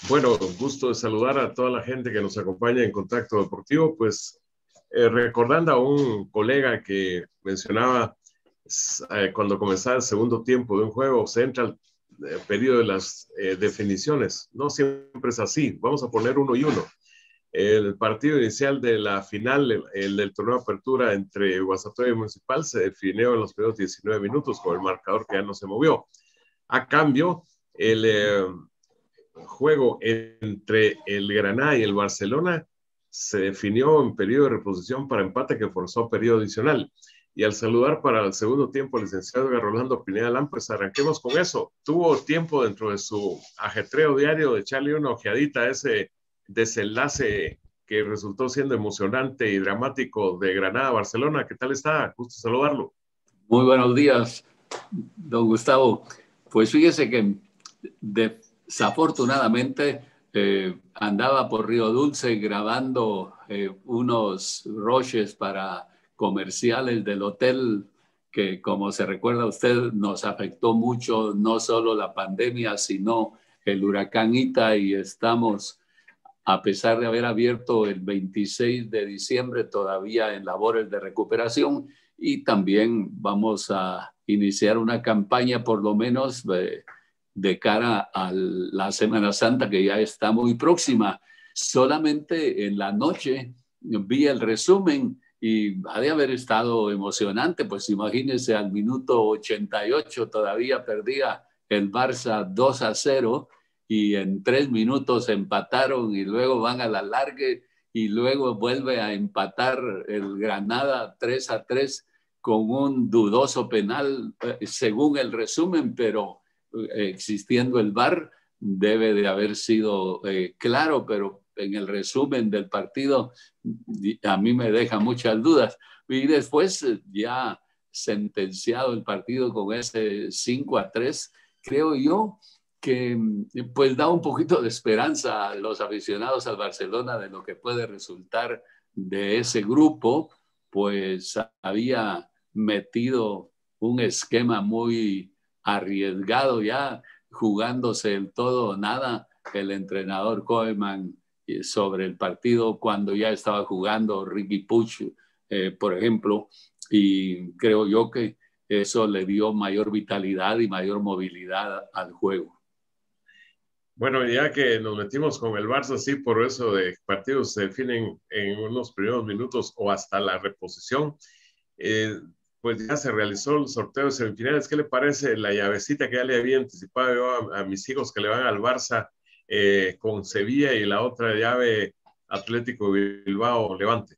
Bueno, gusto de saludar a toda la gente que nos acompaña en Contacto Deportivo. Pues recordando a un colega que mencionaba cuando comenzaba el segundo tiempo de un juego, se entra al periodo de las definiciones. No siempre es así. Vamos a poner uno y uno. El partido inicial de la final, el del torneo de apertura entre Guastatoya y Municipal, se definió en los primeros 19 minutos con el marcador que ya no se movió. A cambio, el juego entre el Granada y el Barcelona se definió en periodo de reposición para empate que forzó periodo adicional. Y al saludar para el segundo tiempo al licenciado Rolando Pineda Lam, pues arranquemos con eso. Tuvo tiempo dentro de su ajetreo diario de echarle una ojeadita a ese desenlace que resultó siendo emocionante y dramático de Granada-Barcelona. ¿Qué tal está? Gusto saludarlo. Muy buenos días, don Gustavo. Pues fíjese que desafortunadamente andaba por Río Dulce grabando unos roches para comerciales del hotel que, como se recuerda usted, nos afectó mucho, no solo la pandemia, sino el huracán Ita, y estamos, a pesar de haber abierto el 26 de diciembre, todavía en labores de recuperación, y también vamos a iniciar una campaña por lo menos de cara a la Semana Santa, que ya está muy próxima. Solamente en la noche vi el resumen y ha de haber estado emocionante. Pues imagínense, al minuto 88 todavía perdía el Barça 2-0 y en 3 minutos empataron y luego van a la largue y luego vuelve a empatar el Granada 3-3 con un dudoso penal, según el resumen, pero existiendo el VAR, debe de haber sido claro, pero en el resumen del partido a mí me deja muchas dudas. Y después ya sentenciado el partido con ese 5-3, creo yo que pues da un poquito de esperanza a los aficionados al Barcelona de lo que puede resultar de ese grupo, pues había metido un esquema muy arriesgado, ya jugándose el todo o nada el entrenador Koeman sobre el partido cuando ya estaba jugando Riqui Puig, por ejemplo, y creo yo que eso le dio mayor vitalidad y mayor movilidad al juego. Bueno, ya que nos metimos con el Barça, sí, por eso de partidos se definen en unos primeros minutos o hasta la reposición, pues ya se realizó el sorteo de semifinales. ¿Qué le parece la llavecita que ya le había anticipado yo a mis hijos que le van al Barça con Sevilla y la otra llave Atlético Bilbao Levante?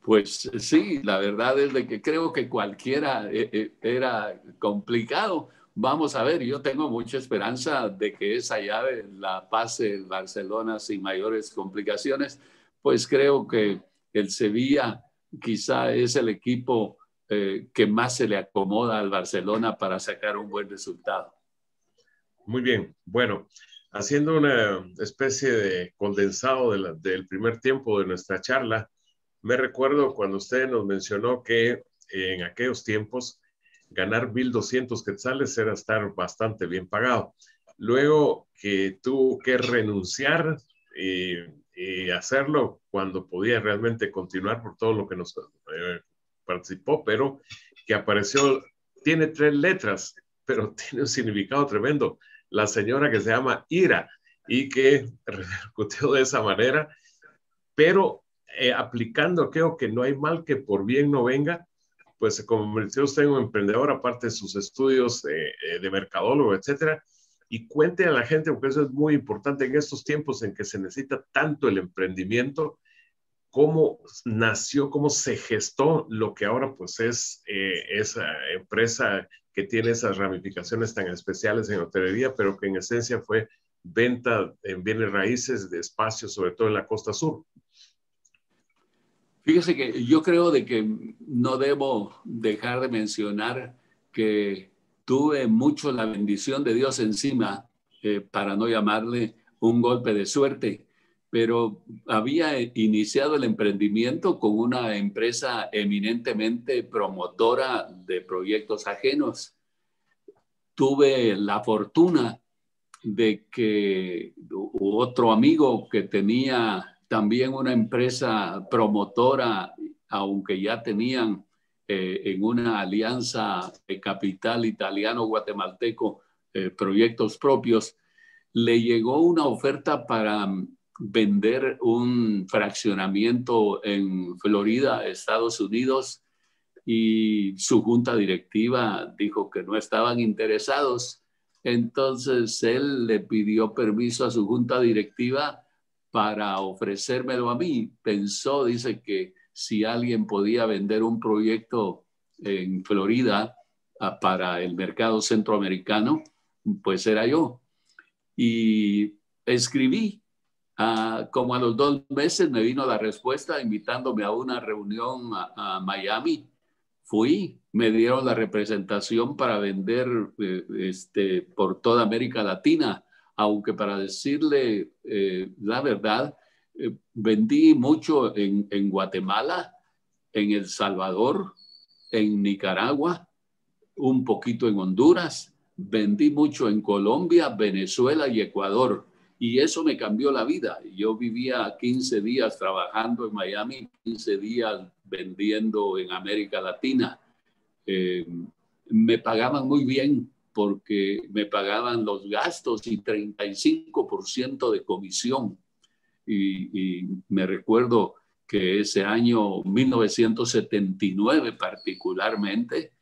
Pues sí, la verdad es de que creo que cualquiera era complicado. Vamos a ver, yo tengo mucha esperanza de que esa llave la pase el Barcelona sin mayores complicaciones, pues creo que el Sevilla quizá es el equipo que más se le acomoda al Barcelona para sacar un buen resultado. Muy bien, bueno, haciendo una especie de condensado del primer tiempo de nuestra charla, me recuerdo cuando usted nos mencionó que en aquellos tiempos ganar 1,200 quetzales era estar bastante bien pagado. Luego que tuvo que renunciar y hacerlo cuando podía realmente continuar por todo lo que nos participó, pero que apareció, tiene 3 letras, pero tiene un significado tremendo. La señora que se llama Ira y que repercutió de esa manera, pero aplicando, creo que no hay mal que por bien no venga, pues se convirtió usted en un emprendedor, aparte de sus estudios de mercadólogo, etcétera, y cuente a la gente, porque eso es muy importante en estos tiempos en que se necesita tanto el emprendimiento, cómo nació, cómo se gestó lo que ahora pues es esa empresa que tiene esas ramificaciones tan especiales en hotelería, pero que en esencia fue venta en bienes raíces de espacios, sobre todo en la costa sur. Fíjese que yo creo de que no debo dejar de mencionar que tuve mucho la bendición de Dios encima, para no llamarle un golpe de suerte, pero había iniciado el emprendimiento con una empresa eminentemente promotora de proyectos ajenos. Tuve la fortuna de que otro amigo que tenía también una empresa promotora, aunque ya tenían en una alianza de capital italiano-guatemalteco proyectos propios, le llegó una oferta para vender un fraccionamiento en Florida, Estados Unidos, y su junta directiva dijo que no estaban interesados. Entonces él le pidió permiso a su junta directiva para ofrecérmelo a mí. Pensó, dice, que si alguien podía vender un proyecto en Florida para el mercado centroamericano, pues era yo. Y escribí. Como a los 2 meses me vino la respuesta invitándome a una reunión a Miami. Fui, me dieron la representación para vender por toda América Latina, aunque para decirle la verdad, vendí mucho en Guatemala, en El Salvador, en Nicaragua, un poquito en Honduras, vendí mucho en Colombia, Venezuela y Ecuador. Y eso me cambió la vida. Yo vivía 15 días trabajando en Miami, 15 días vendiendo en América Latina. Me pagaban muy bien porque me pagaban los gastos y 35% de comisión. Y me recuerdo que ese año 1979 particularmente,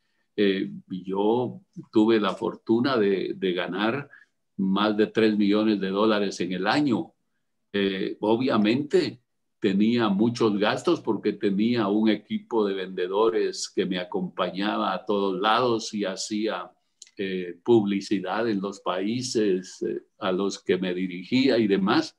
yo tuve la fortuna de ganar más de $3 millones en el año. Obviamente tenía muchos gastos porque tenía un equipo de vendedores que me acompañaba a todos lados y hacía publicidad en los países a los que me dirigía y demás.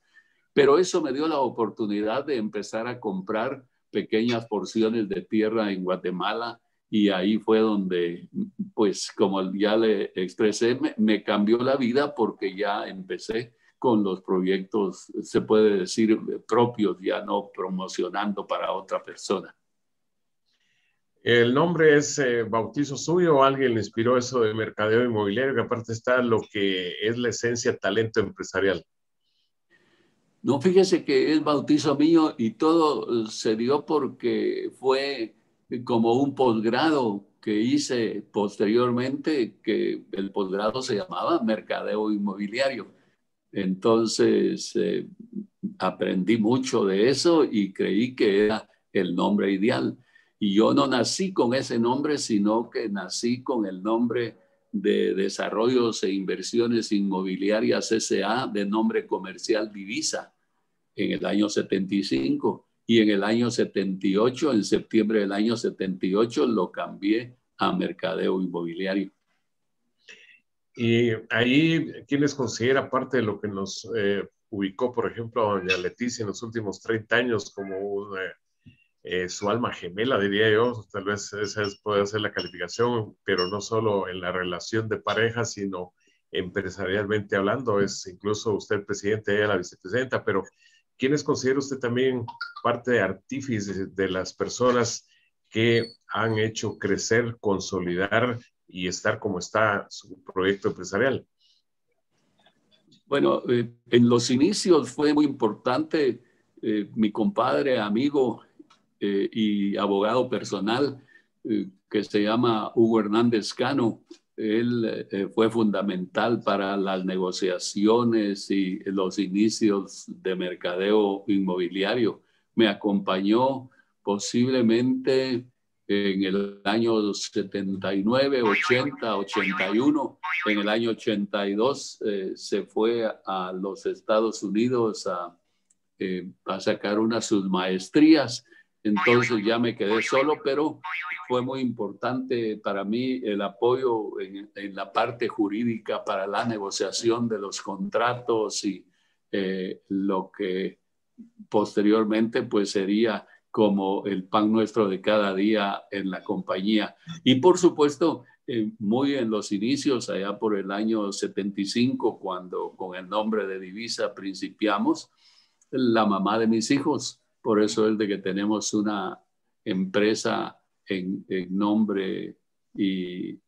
Pero eso me dio la oportunidad de empezar a comprar pequeñas porciones de tierra en Guatemala, y ahí fue donde, pues como ya le expresé, me cambió la vida porque ya empecé con los proyectos, se puede decir, propios, ya no promocionando para otra persona. ¿El nombre es bautizo suyo o alguien le inspiró eso de mercadeo inmobiliario, que aparte está lo que es la esencia talento empresarial? No, fíjese que es bautizo mío y todo se dio porque fue como un posgrado que hice posteriormente, que el posgrado se llamaba Mercadeo Inmobiliario. Entonces aprendí mucho de eso y creí que era el nombre ideal. Y yo no nací con ese nombre, sino que nací con el nombre de Desarrollos e Inversiones Inmobiliarias S.A., de nombre comercial Divisa, en el año 75, y en el año 78, en septiembre del año 78, lo cambié a Mercadeo Inmobiliario. Y ahí, ¿quién les considera parte de lo que nos ubicó, por ejemplo, a doña Leticia en los últimos 30 años como su alma gemela, diría yo? Tal vez esa puede ser la calificación, pero no solo en la relación de pareja, sino empresarialmente hablando. Es incluso usted presidente, ella la vicepresidenta, pero ¿quiénes considera usted también parte de artífices de las personas que han hecho crecer, consolidar y estar como está su proyecto empresarial? Bueno, en los inicios fue muy importante mi compadre, amigo y abogado personal que se llama Hugo Hernández Cano. Él fue fundamental para las negociaciones y los inicios de mercadeo inmobiliario. Me acompañó posiblemente en el año 79, 80, 81. En el año 82 se fue a los Estados Unidos a sacar una de sus maestrías. Entonces ya me quedé solo, pero fue muy importante para mí el apoyo en la parte jurídica para la negociación de los contratos y lo que posteriormente pues sería como el pan nuestro de cada día en la compañía. Y por supuesto, muy en los inicios, allá por el año 75, cuando con el nombre de Divisa principiamos, la mamá de mis hijos. Por eso es de que tenemos una empresa en nombre y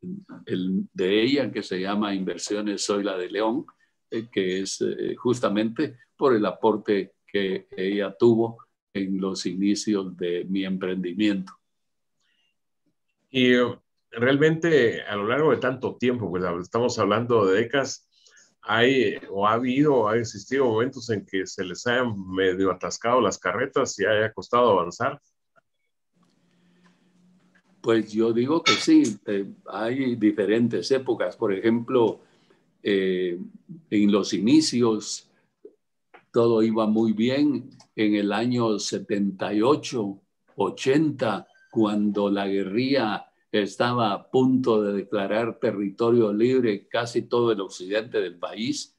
de ella, que se llama Inversiones Zoila de León, que es justamente por el aporte que ella tuvo en los inicios de mi emprendimiento. Y realmente a lo largo de tanto tiempo, pues estamos hablando de décadas, hay o ha habido o ha existido momentos en que se les hayan medio atascado las carretas y haya costado avanzar. Pues yo digo que sí, hay diferentes épocas. Por ejemplo, en los inicios todo iba muy bien. En el año 78, 80, cuando la guerrilla estaba a punto de declarar territorio libre casi todo el occidente del país,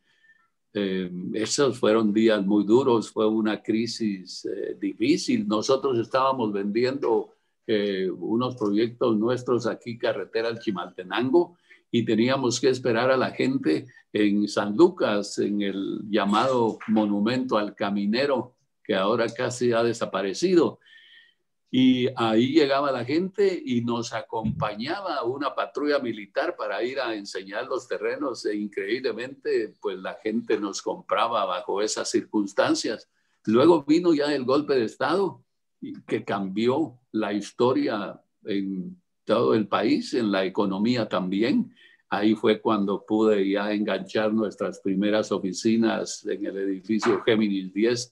esos fueron días muy duros, fue una crisis difícil. Nosotros estábamos vendiendo unos proyectos nuestros aquí, carretera al Chimaltenango, y teníamos que esperar a la gente en San Lucas, en el llamado Monumento al Caminero, que ahora casi ha desaparecido. Y ahí llegaba la gente y nos acompañaba una patrulla militar para ir a enseñar los terrenos e increíblemente pues la gente nos compraba bajo esas circunstancias. Luego vino ya el golpe de Estado que cambió la historia en todo el país, en la economía también. Ahí fue cuando pude ya enganchar nuestras primeras oficinas en el edificio Géminis 10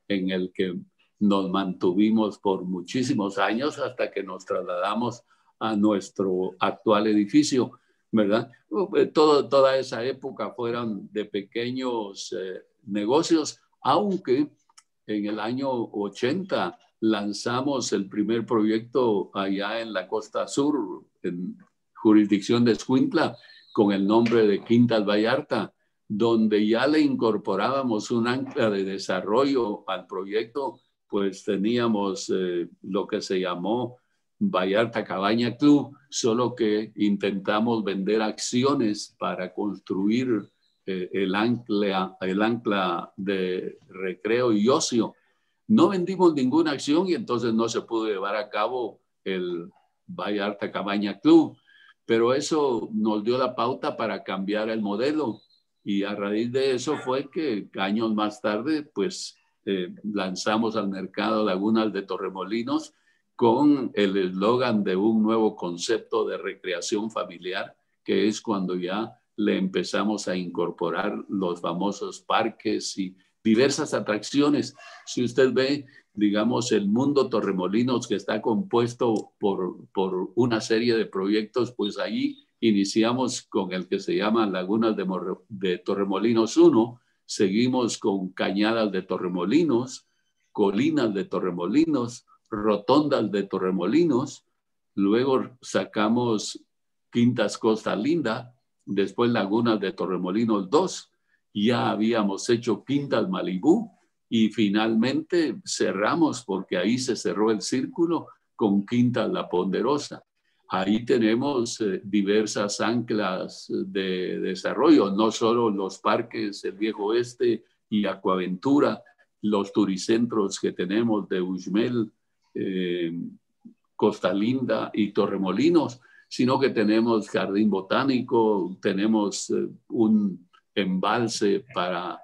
en el que nos mantuvimos por muchísimos años hasta que nos trasladamos a nuestro actual edificio, ¿verdad? Toda esa época fueron de pequeños negocios, aunque en el año 80 lanzamos el primer proyecto allá en la costa sur, en jurisdicción de Escuintla, con el nombre de Quintas Vallarta, donde ya le incorporábamos un ancla de desarrollo al proyecto. Pues teníamos lo que se llamó Vallarta Cabaña Club, solo que intentamos vender acciones para construir el ancla de recreo y ocio. No vendimos ninguna acción y entonces no se pudo llevar a cabo el Vallarta Cabaña Club, pero eso nos dio la pauta para cambiar el modelo y a raíz de eso fue que años más tarde pues lanzamos al mercado Lagunas de Torremolinos con el eslogan de un nuevo concepto de recreación familiar, que es cuando ya le empezamos a incorporar los famosos parques y diversas atracciones. Si usted ve, digamos, el mundo Torremolinos, que está compuesto por una serie de proyectos, pues ahí iniciamos con el que se llama Lagunas de Torremolinos 1, seguimos con Cañadas de Torremolinos, Colinas de Torremolinos, Rotondas de Torremolinos, luego sacamos Quintas Costa Linda, después Lagunas de Torremolinos 2, ya habíamos hecho Quintas Malibú y finalmente cerramos, porque ahí se cerró el círculo, con Quintas La Ponderosa. Ahí tenemos diversas anclas de desarrollo, no solo los parques del Viejo Oeste y Acuaventura, los turicentros que tenemos de Uxmal, Costa Linda y Torremolinos, sino que tenemos jardín botánico, tenemos un embalse para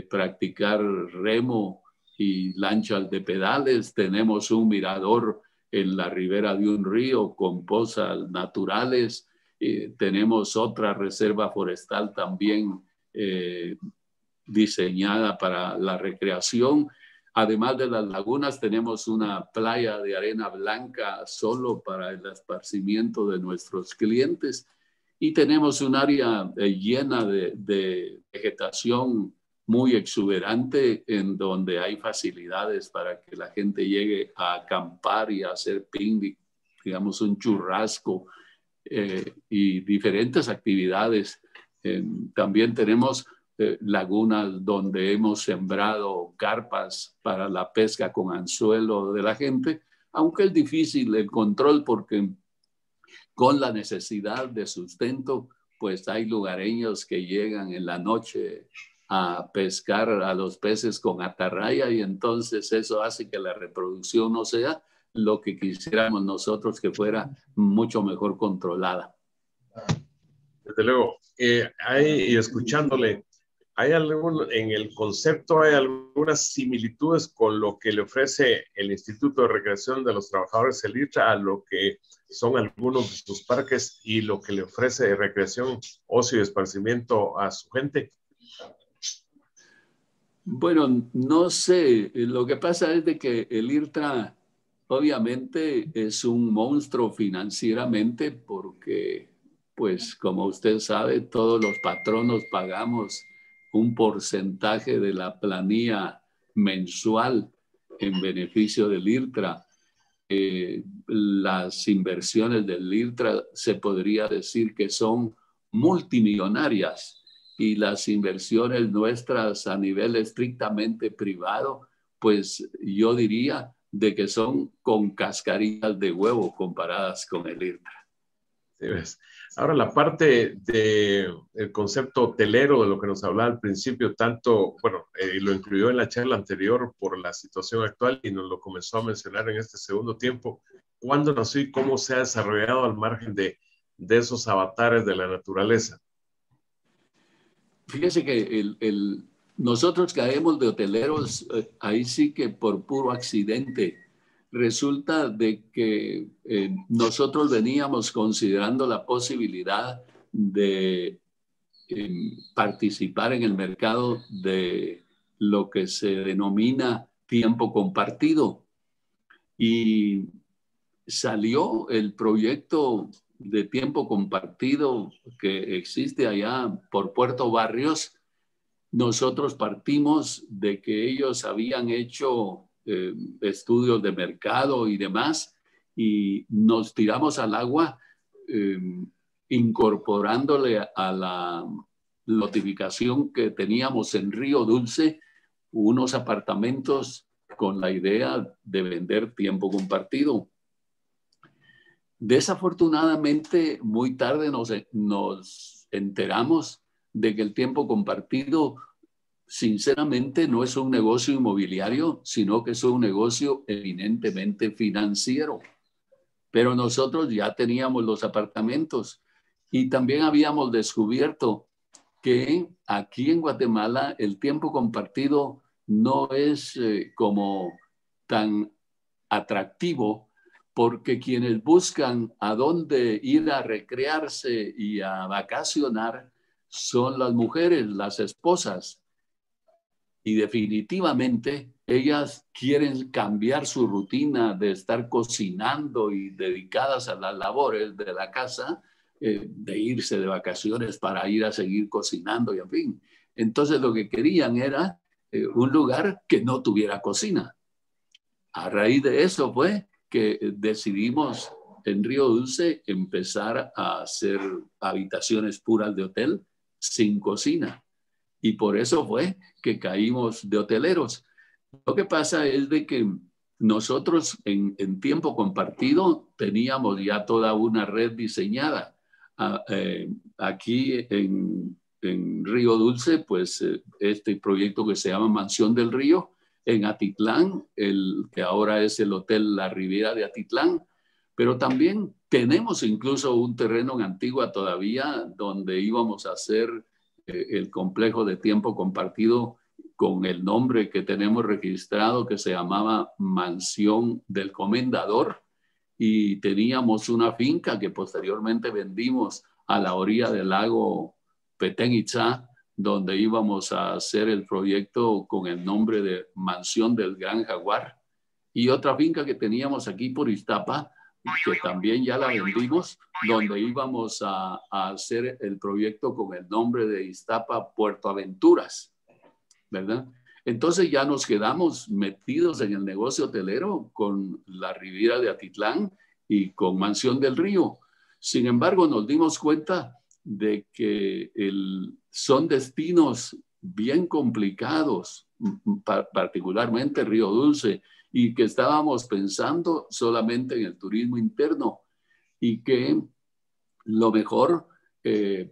practicar remo y lanchas de pedales, tenemos un mirador en la ribera de un río con pozas naturales, tenemos otra reserva forestal también diseñada para la recreación. Además de las lagunas, tenemos una playa de arena blanca solo para el esparcimiento de nuestros clientes y tenemos un área llena de vegetación muy exuberante en donde hay facilidades para que la gente llegue a acampar y a hacer picnic, digamos un churrasco y diferentes actividades. También tenemos lagunas donde hemos sembrado carpas para la pesca con anzuelo de la gente, aunque es difícil el control porque con la necesidad de sustento, pues hay lugareños que llegan en la noche a pescar a los peces con atarraya y entonces eso hace que la reproducción no sea lo que quisiéramos nosotros que fuera mucho mejor controlada. Desde luego, y escuchándole, ¿Hay en el concepto, hay algunas similitudes con lo que le ofrece el Instituto de Recreación de los Trabajadores, el IRTRA, a lo que son algunos de sus parques y lo que le ofrece de recreación, ocio y esparcimiento a su gente? Bueno, no sé. Lo que pasa es de que el IRTRA obviamente es un monstruo financieramente porque, pues, como usted sabe, todos los patronos pagamos un porcentaje de la planilla mensual en beneficio del IRTRA. Las inversiones del IRTRA se podría decir que son multimillonarias y las inversiones nuestras a nivel estrictamente privado, pues yo diría de que son con cascarillas de huevo comparadas con el IRTRA. Sí, ves. Ahora la parte del concepto hotelero de lo que nos hablaba al principio, tanto, bueno, lo incluyó en la charla anterior por la situación actual y nos lo comenzó a mencionar en este segundo tiempo. ¿Cuándo nació y cómo se ha desarrollado al margen de esos avatares de la naturaleza? Fíjese que nosotros caemos de hoteleros, ahí sí que por puro accidente. Resulta de que nosotros veníamos considerando la posibilidad de participar en el mercado de lo que se denomina tiempo compartido. Y salió el proyecto de tiempo compartido que existe allá por Puerto Barrios. Nosotros partimos de que ellos habían hecho estudios de mercado y demás, y nos tiramos al agua eh, incorporándole a la notificación que teníamos en Río Dulce unos apartamentos con la idea de vender tiempo compartido. Desafortunadamente, muy tarde nos enteramos de que el tiempo compartido, sinceramente, no es un negocio inmobiliario, sino que es un negocio eminentemente financiero. Pero nosotros ya teníamos los apartamentos y también habíamos descubierto que aquí en Guatemala el tiempo compartido no es como tan atractivo, porque quienes buscan a dónde ir a recrearse y a vacacionar son las mujeres, las esposas. Y definitivamente ellas quieren cambiar su rutina de estar cocinando y dedicadas a las labores de la casa, de irse de vacaciones para ir a seguir cocinando y en fin. Entonces lo que querían era un lugar que no tuviera cocina. A raíz de eso fue que decidimos en Río Dulce empezar a hacer habitaciones puras de hotel sin cocina. Y por eso fue que caímos de hoteleros. Lo que pasa es de que nosotros en tiempo compartido teníamos ya toda una red diseñada. Aquí en Río Dulce, pues este proyecto que se llama Mansión del Río, en Atitlán, el que ahora es el Hotel La Riviera de Atitlán, pero también tenemos incluso un terreno en Antigua todavía donde íbamos a hacer el complejo de tiempo compartido con el nombre que tenemos registrado que se llamaba Mansión del Comendador, y teníamos una finca que posteriormente vendimos a la orilla del lago Petén Itzá, donde íbamos a hacer el proyecto con el nombre de Mansión del Gran Jaguar, y otra finca que teníamos aquí por Iztapa, que también ya la vendimos, donde íbamos a hacer el proyecto con el nombre de Iztapa Puerto Aventuras, ¿verdad? Entonces ya nos quedamos metidos en el negocio hotelero con la Riviera de Atitlán y con Mansión del Río. Sin embargo, nos dimos cuenta de que son destinos bien complicados, particularmente Río Dulce, y que estábamos pensando solamente en el turismo interno, y que lo mejor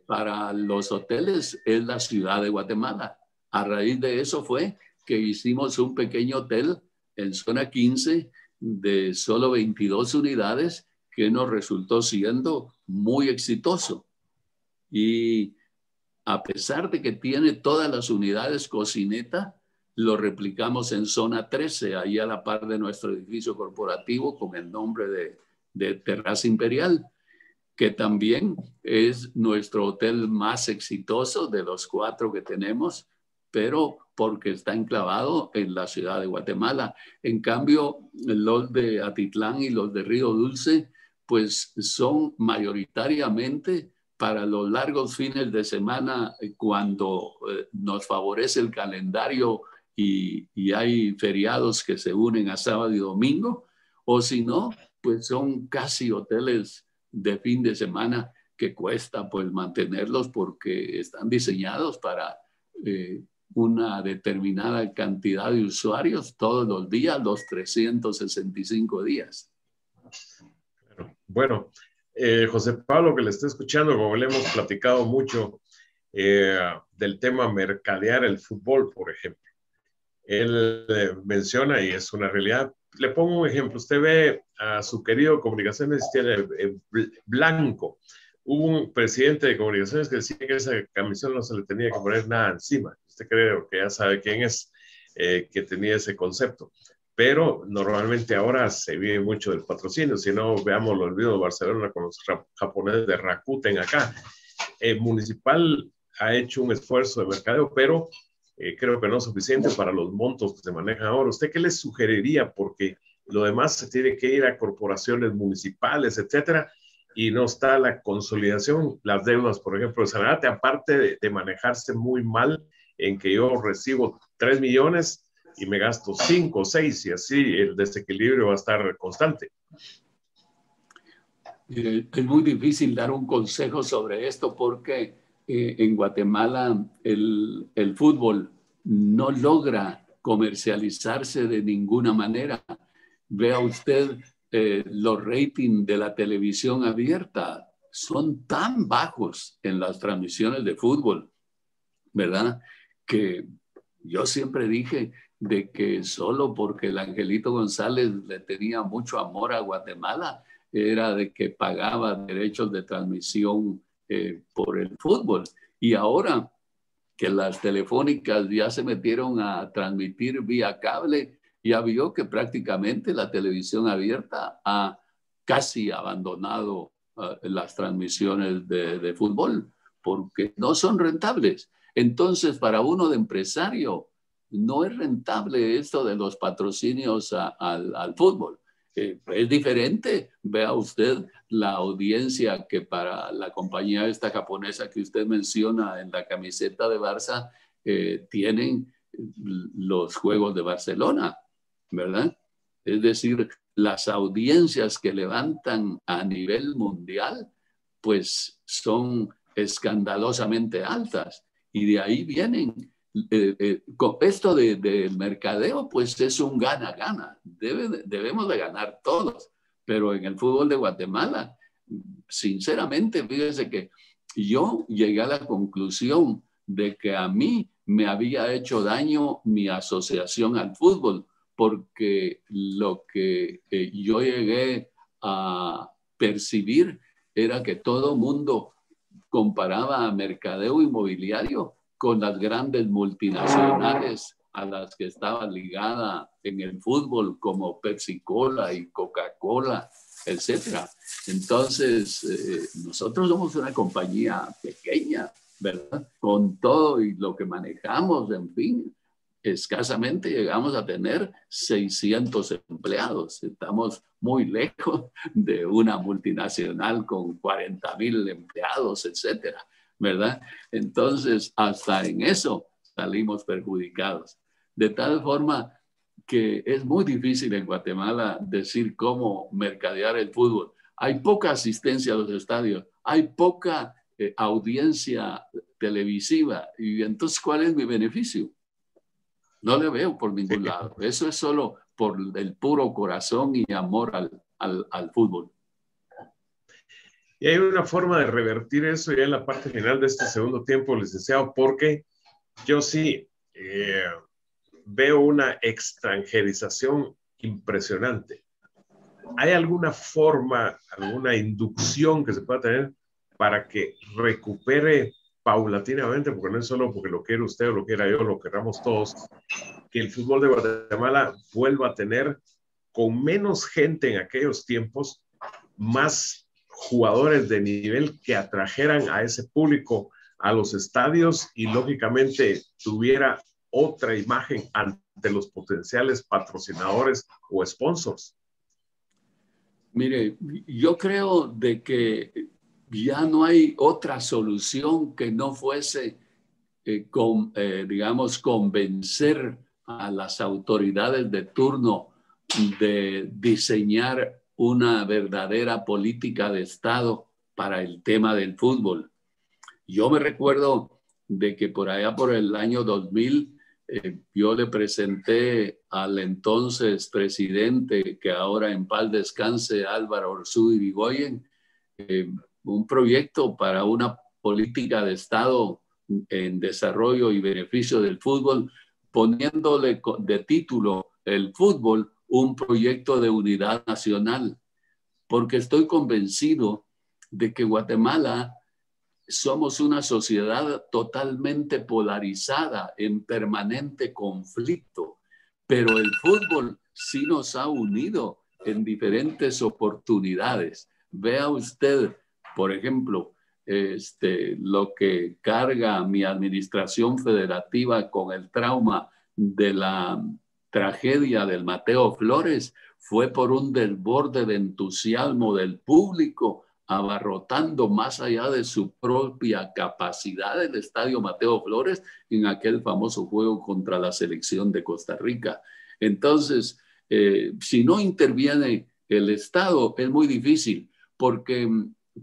para los hoteles es la ciudad de Guatemala. A raíz de eso fue que hicimos un pequeño hotel en zona 15 de solo 22 unidades que nos resultó siendo muy exitoso. Y a pesar de que tiene todas las unidades cocineta, lo replicamos en zona 13, ahí a la par de nuestro edificio corporativo con el nombre de Terraza Imperial, que también es nuestro hotel más exitoso de los 4 que tenemos, pero porque está enclavado en la ciudad de Guatemala. En cambio, los de Atitlán y los de Río Dulce, pues son mayoritariamente para los largos fines de semana cuando nos favorece el calendario y hay feriados que se unen a sábado y domingo, o si no, pues son casi hoteles de fin de semana que cuesta pues mantenerlos porque están diseñados para una determinada cantidad de usuarios todos los días, los 365 días. Bueno, José Pablo, que le está escuchando, como le hemos platicado mucho del tema mercadear el fútbol, por ejemplo. Él menciona, y es una realidad, le pongo un ejemplo, usted ve a su querido Comunicaciones Blanco, hubo un presidente de Comunicaciones que decía que esa camisón no se le tenía que poner nada encima, usted creo que ya sabe quién es, que tenía ese concepto, pero normalmente ahora se vive mucho del patrocinio, si no veamos lo olvido de Barcelona con los japoneses de Rakuten acá. Municipal ha hecho un esfuerzo de mercadeo, pero creo que no es suficiente para los montos que se manejan ahora. ¿Usted qué les sugeriría? Porque lo demás se tiene que ir a corporaciones municipales, etcétera, y no está la consolidación, las deudas, por ejemplo, de Sanarate, aparte de manejarse muy mal en que yo recibo 3 millones y me gasto 5 o 6 y así el desequilibrio va a estar constante. Es muy difícil dar un consejo sobre esto porque en Guatemala el fútbol no logra comercializarse de ninguna manera. Vea usted los ratings de la televisión abierta son tan bajos en las transmisiones de fútbol, ¿verdad? Que yo siempre dije de que solo porque el Angelito González le tenía mucho amor a Guatemala era de que pagaba derechos de transmisión por el fútbol. Y ahora que las telefónicas ya se metieron a transmitir vía cable, ya vio que prácticamente la televisión abierta ha casi abandonado las transmisiones de fútbol porque no son rentables. Entonces, para uno de empresario, no es rentable esto de los patrocinios al fútbol. Es diferente. Vea usted la audiencia que para la compañía esta japonesa que usted menciona en la camiseta de Barça, tienen los Juegos de Barcelona, ¿verdad? Es decir, las audiencias que levantan a nivel mundial, pues son escandalosamente altas. Y de ahí vienen. Esto del mercadeo, pues es un gana-gana. Debemos de ganar todos. Pero en el fútbol de Guatemala, sinceramente, fíjese que yo llegué a la conclusión de que a mí me había hecho daño mi asociación al fútbol, porque lo que yo llegué a percibir era que todo mundo comparaba a mercadeo inmobiliario con las grandes multinacionales a las que estaba ligada en el fútbol, como Pepsi-Cola y Coca-Cola, etcétera. Entonces, nosotros somos una compañía pequeña, ¿verdad? Con todo y lo que manejamos, en fin, escasamente llegamos a tener 600 empleados. Estamos muy lejos de una multinacional con 40,000 empleados, etcétera, ¿verdad? Entonces, hasta en eso salimos perjudicados. De tal forma que es muy difícil en Guatemala decir cómo mercadear el fútbol. Hay poca asistencia a los estadios, hay poca audiencia televisiva. Y entonces, ¿cuál es mi beneficio? No le veo por ningún lado. Eso es solo por el puro corazón y amor al fútbol. Y hay una forma de revertir eso ya en la parte final de este segundo tiempo, licenciado, porque yo sí veo una extranjerización impresionante. ¿Hay alguna forma, alguna inducción que se pueda tener para que recupere paulatinamente, porque no es solo porque lo quiere usted o lo quiera yo, lo queramos todos, que el fútbol de Guatemala vuelva a tener, con menos gente en aquellos tiempos, más jugadores de nivel que atrajeran a ese público a los estadios y lógicamente tuviera otra imagen ante los potenciales patrocinadores o sponsors. Mire, yo creo de que ya no hay otra solución que no fuese, digamos, convencer a las autoridades de turno de diseñar una verdadera política de Estado para el tema del fútbol. Yo me recuerdo de que por allá por el año 2000, yo le presenté al entonces presidente, que ahora en paz descanse, Álvaro Orsúa Irigoyen, un proyecto para una política de Estado en desarrollo y beneficio del fútbol, poniéndole de título el fútbol un proyecto de unidad nacional, porque estoy convencido de que Guatemala somos una sociedad totalmente polarizada, en permanente conflicto, pero el fútbol sí nos ha unido en diferentes oportunidades. Vea usted, por ejemplo, lo que carga mi administración federativa con el trauma de la tragedia del Mateo Flores, fue por un desborde de entusiasmo del público, abarrotando más allá de su propia capacidad el estadio Mateo Flores en aquel famoso juego contra la selección de Costa Rica. Entonces, si no interviene el Estado, es muy difícil, porque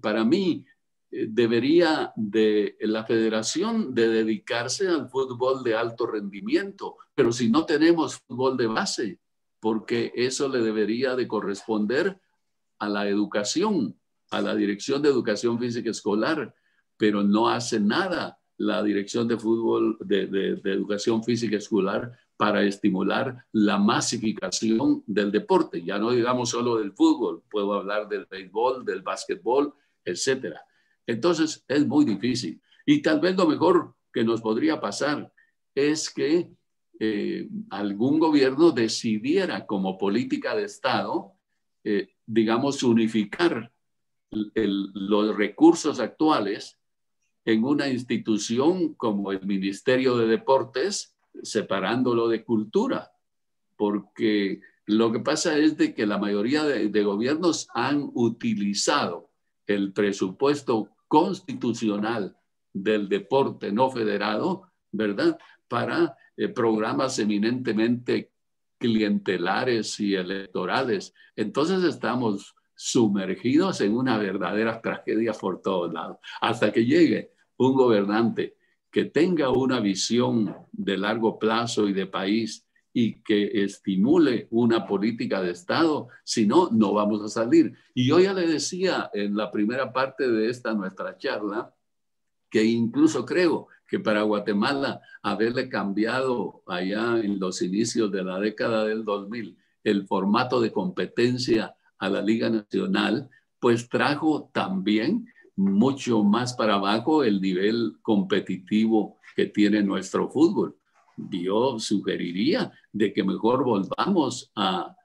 para mí debería de la federación de dedicarse al fútbol de alto rendimiento, pero si no tenemos fútbol de base, porque eso le debería de corresponder a la educación, a la Dirección de Educación Física Escolar, pero no hace nada la Dirección de Fútbol de Educación Física Escolar para estimular la masificación del deporte. Ya no digamos solo del fútbol, puedo hablar del béisbol, del básquetbol, etcétera. Entonces es muy difícil. Y tal vez lo mejor que nos podría pasar es que algún gobierno decidiera como política de Estado, digamos, unificar los recursos actuales en una institución como el Ministerio de Deportes, separándolo de cultura, porque lo que pasa es de que la mayoría de gobiernos han utilizado el presupuesto constitucional del deporte no federado, ¿verdad?, para programas eminentemente clientelares y electorales. Entonces estamos sumergidos en una verdadera tragedia por todos lados, hasta que llegue un gobernante que tenga una visión de largo plazo y de país y que estimule una política de Estado. Si no, no vamos a salir. Y yo ya le decía en la primera parte de esta nuestra charla que incluso creo que para Guatemala haberle cambiado allá en los inicios de la década del 2000 el formato de competencia a la Liga Nacional, pues trajo también mucho más para abajo el nivel competitivo que tiene nuestro fútbol. Yo sugeriría de que mejor volvamos a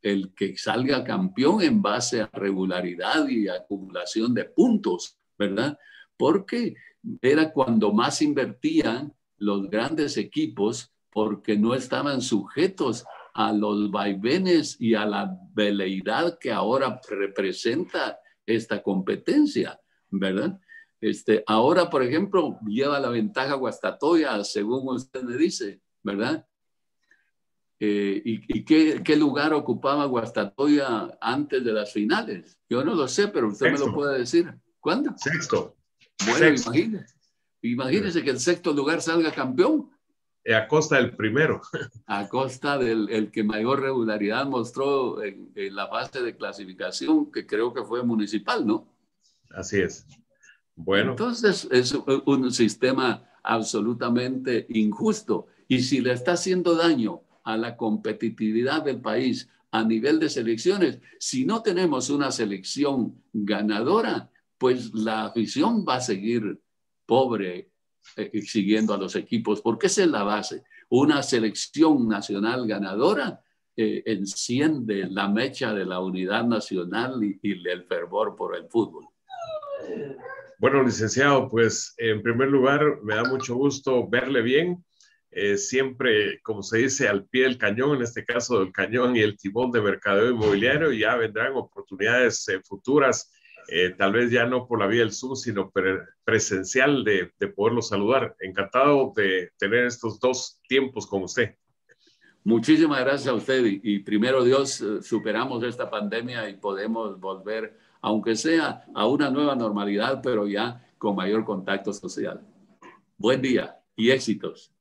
el que salga campeón en base a regularidad y acumulación de puntos, ¿verdad? Porque era cuando más invertían los grandes equipos, porque no estaban sujetos a los vaivenes y a la veleidad que ahora representa esta competencia, ¿verdad? Ahora, por ejemplo, lleva la ventaja Guastatoya, según usted me dice, ¿verdad? ¿Y qué lugar ocupaba Guastatoya antes de las finales? Yo no lo sé, pero usted me lo puede decir. ¿Cuándo? Sexto. Bueno, imagínese que el sexto lugar salga campeón. A costa del primero. A costa del que mayor regularidad mostró en la fase de clasificación, que creo que fue Municipal, ¿no? Así es. Bueno. Entonces es un sistema absolutamente injusto. Y si le está haciendo daño a la competitividad del país a nivel de selecciones, si no tenemos una selección ganadora, pues la afición va a seguir pobre siguiendo a los equipos, porque esa es la base. Una selección nacional ganadora enciende la mecha de la unidad nacional y el fervor por el fútbol. Bueno, licenciado, pues en primer lugar me da mucho gusto verle bien. Siempre, como se dice, al pie del cañón, en este caso del cañón y el timón de mercadeo inmobiliario, y ya vendrán oportunidades futuras, tal vez ya no por la vía del Zoom, sino presencial de poderlo saludar. Encantado de tener estos 2 tiempos con usted. Muchísimas gracias a usted y primero Dios, superamos esta pandemia y podemos volver, aunque sea a una nueva normalidad, pero ya con mayor contacto social. Buen día y éxitos.